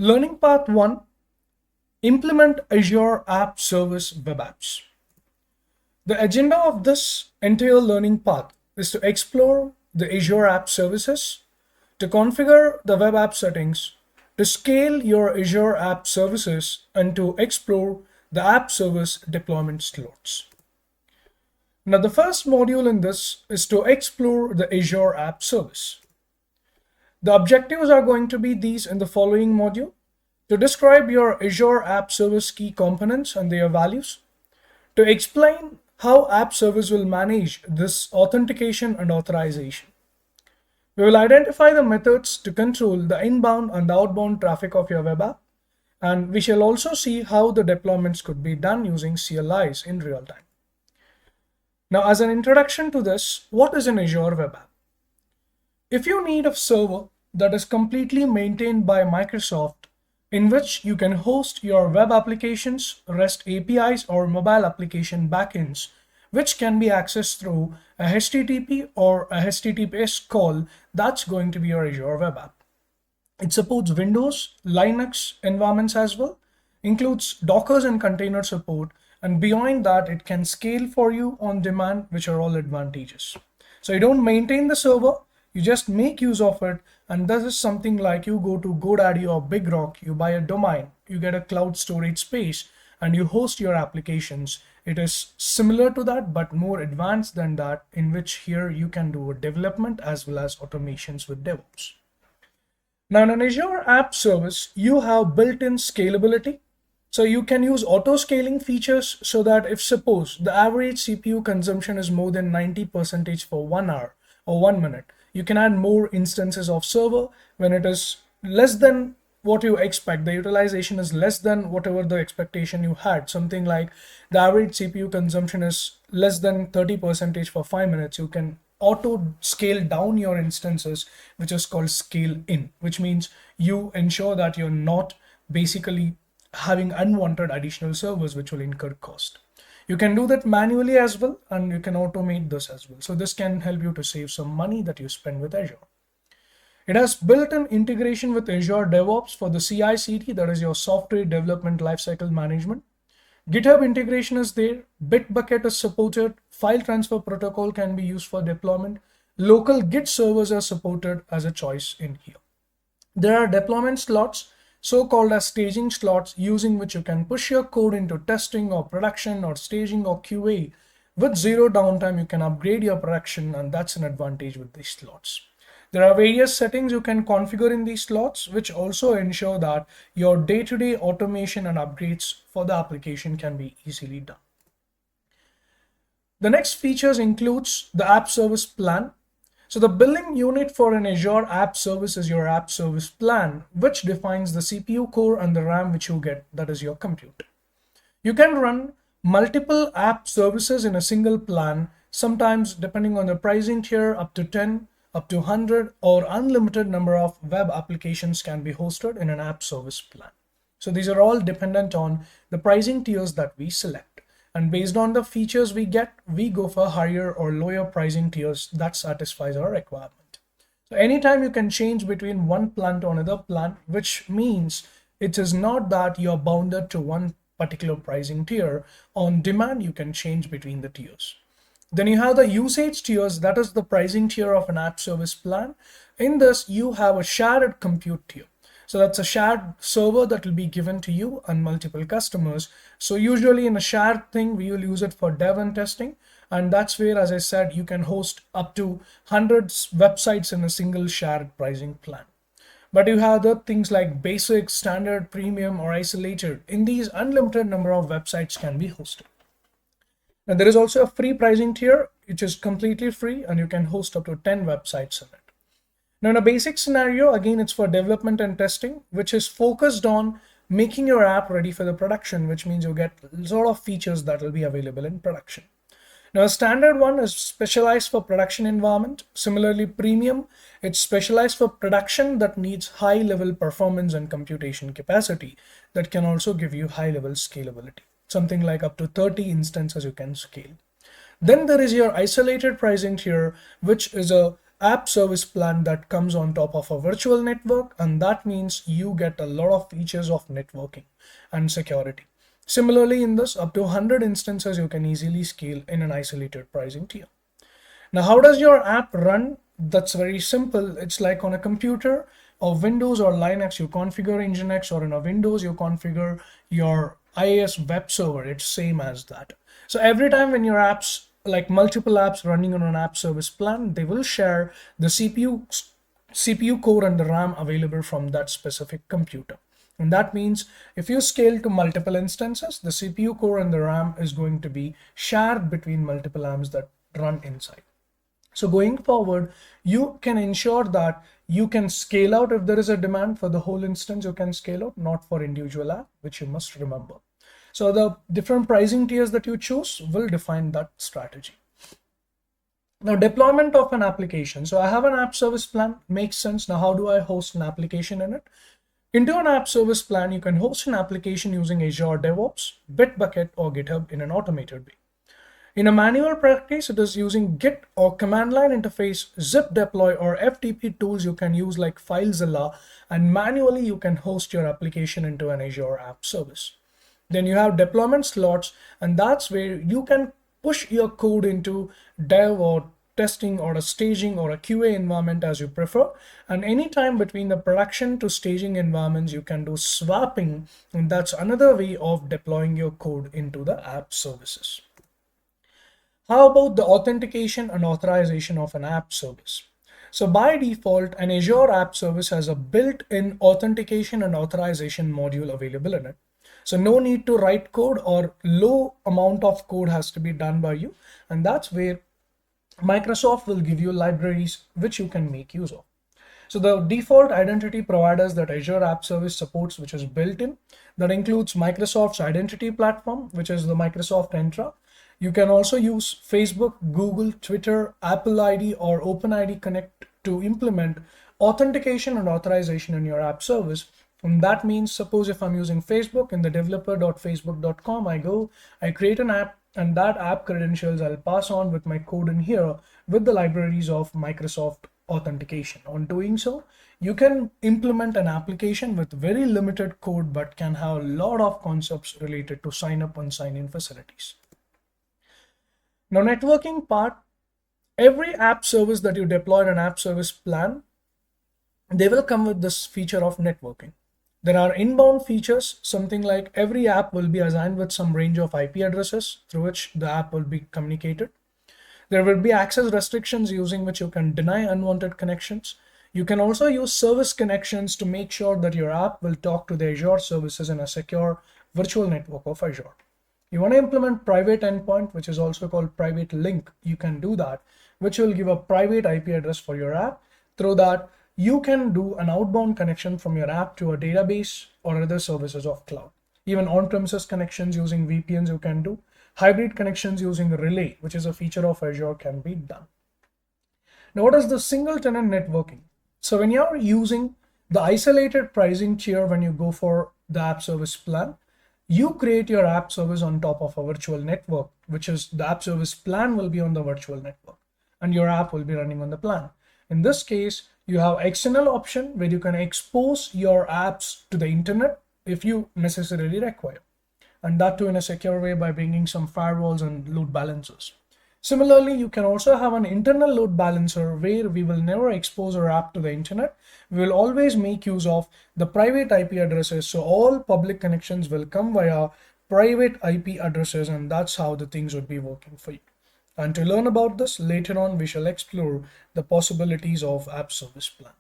Learning Path 1. Implement Azure App Service Web Apps. The agenda of this entire learning path is to explore the Azure App Services, to configure the web app settings, to scale your Azure App Services, and to explore the app service deployment slots. Now, the first module in this is to explore the Azure App Service. The objectives are going to be these in the following module: to describe your Azure App Service key components and their values, to explain how App Service will manage this authentication and authorization. We will identify the methods to control the inbound and the outbound traffic of your web app, and we shall also see how the deployments could be done using CLIs in real time. Now, as an introduction to this, what is an Azure web app? If you need a server that is completely maintained by Microsoft, in which you can host your web applications, REST APIs, or mobile application backends, which can be accessed through a HTTP or a HTTPS call, that's going to be your Azure web app. It supports Windows, Linux environments as well, includes Dockers and container support, and beyond that, it can scale for you on demand, which are all advantages. So you don't maintain the server, you just make use of it, and this is something like you go to GoDaddy or Big Rock, you buy a domain, you get a cloud storage space, and you host your applications. It is similar to that, but more advanced than that, in which here you can do a development as well as automations with DevOps. Now, in an Azure App Service, you have built-in scalability. So you can use auto scaling features so that if suppose the average CPU consumption is more than 90% for 1 hour or 1 minute, you can add more instances of server. When it is less than what you expect, the utilization is less than whatever the expectation you had, something like the average CPU consumption is less than 30% for 5 minutes, you can auto scale down your instances, which is called scale in, which means you ensure that you're not basically having unwanted additional servers which will incur cost. You can do that manually as well, and you can automate this as well. So this can help you to save some money that you spend with Azure. It has built-in integration with Azure DevOps for the CI/CD, that is your software development lifecycle management. GitHub integration is there. Bitbucket is supported. File transfer protocol can be used for deployment. Local Git servers are supported as a choice in here. There are deployment slots, so-called as staging slots, using which you can push your code into testing or production or staging or QA. With zero downtime, you can upgrade your production, and that's an advantage with these slots. There are various settings you can configure in these slots, which also ensure that your day-to-day automation and upgrades for the application can be easily done. The next features includes the app service plan. So the billing unit for an Azure App Service is your App Service plan, which defines the CPU core and the RAM which you get, that is your compute. You can run multiple app services in a single plan, sometimes depending on the pricing tier, up to 10, up to 100, or unlimited number of web applications can be hosted in an app service plan. So these are all dependent on the pricing tiers that we select. And based on the features we get, we go for higher or lower pricing tiers that satisfies our requirement. So anytime you can change between one plan to another plan, which means it is not that you're bounded to one particular pricing tier. On demand, you can change between the tiers. Then you have the usage tiers, that is the pricing tier of an app service plan. In this, you have a shared compute tier. So that's a shared server that will be given to you and multiple customers. So usually in a shared thing, we will use it for dev and testing. And that's where, as I said, you can host up to hundreds websites in a single shared pricing plan. But you have other things like basic, standard, premium, or isolated. In these, unlimited number of websites can be hosted. And there is also a free pricing tier, which is completely free, and you can host up to 10 websites in it. Now, in a basic scenario, again, it's for development and testing, which is focused on making your app ready for the production, which means you get a lot of features that will be available in production. Now, a standard one is specialized for production environment. Similarly, premium, it's specialized for production that needs high-level performance and computation capacity that can also give you high-level scalability. Something like up to 30 instances you can scale. Then there is your isolated pricing tier, which is a app service plan that comes on top of a virtual network, and that means you get a lot of features of networking and security. Similarly, in this, up to 100 instances you can easily scale in an isolated pricing tier. Now, how does your app run? That's very simple. It's like on a computer or Windows or Linux, you configure Nginx, or in a Windows, you configure your IIS web server. It's same as that. So every time when your apps, like multiple apps running on an app service plan, they will share the CPU core and the RAM available from that specific computer. And that means if you scale to multiple instances, the CPU core and the RAM is going to be shared between multiple apps that run inside. So going forward, you can ensure that you can scale out if there is a demand for the whole instance, you can scale out, not for individual app, which you must remember. So the different pricing tiers that you choose will define that strategy. Now, deployment of an application. So I have an app service plan, makes sense. Now, how do I host an application in it? Into an app service plan, you can host an application using Azure DevOps, Bitbucket, or GitHub in an automated way. In a manual practice, it is using Git or command line interface, zip deploy, or FTP tools you can use like FileZilla, and manually you can host your application into an Azure App Service. Then you have deployment slots, and that's where you can push your code into dev or testing or a staging or a QA environment as you prefer. And anytime between the production to staging environments, you can do swapping, and that's another way of deploying your code into the app services. How about the authentication and authorization of an app service? So by default, an Azure App Service has a built-in authentication and authorization module available in it. So no need to write code, or low amount of code has to be done by you. And that's where Microsoft will give you libraries which you can make use of. So the default identity providers that Azure App Service supports, which is built in, that includes Microsoft's identity platform, which is the Microsoft Entra. You can also use Facebook, Google, Twitter, Apple ID, or OpenID Connect to implement authentication and authorization in your app service. And that means, suppose if I'm using Facebook, in the developer.facebook.com, I create an app, and that app credentials I'll pass on with my code in here with the libraries of Microsoft authentication. On doing so, you can implement an application with very limited code, but can have a lot of concepts related to sign up and sign in facilities. Now, networking part, every app service that you deploy in an app service plan, they will come with this feature of networking. There are inbound features, something like every app will be assigned with some range of IP addresses through which the app will be communicated. There will be access restrictions using which you can deny unwanted connections. You can also use service connections to make sure that your app will talk to the Azure services in a secure virtual network of Azure. You want to implement private endpoint, which is also called private link. You can do that, which will give a private IP address for your app. Through that, you can do an outbound connection from your app to a database or other services of cloud. Even on-premises connections using VPNs you can do. Hybrid connections using Relay, which is a feature of Azure, can be done. Now, what is the single tenant networking? So when you're using the isolated pricing tier, when you go for the app service plan, you create your app service on top of a virtual network, which is the app service plan will be on the virtual network and your app will be running on the plan. In this case, you have external option where you can expose your apps to the internet if you necessarily require, and that too in a secure way by bringing some firewalls and load balancers. Similarly, you can also have an internal load balancer where we will never expose our app to the internet. We will always make use of the private IP addresses. So all public connections will come via private IP addresses, and that's how the things would be working for you. And to learn about this later on, we shall explore the possibilities of app service plan.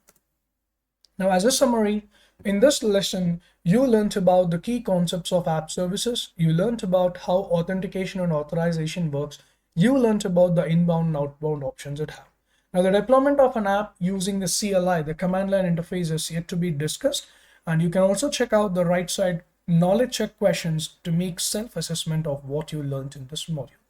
Now, as a summary, in this lesson, you learned about the key concepts of app services. You learned about how authentication and authorization works. You learned about the inbound and outbound options it have. Now, the deployment of an app using the CLI, the command line interface, is yet to be discussed. And you can also check out the right side knowledge check questions to make self-assessment of what you learned in this module.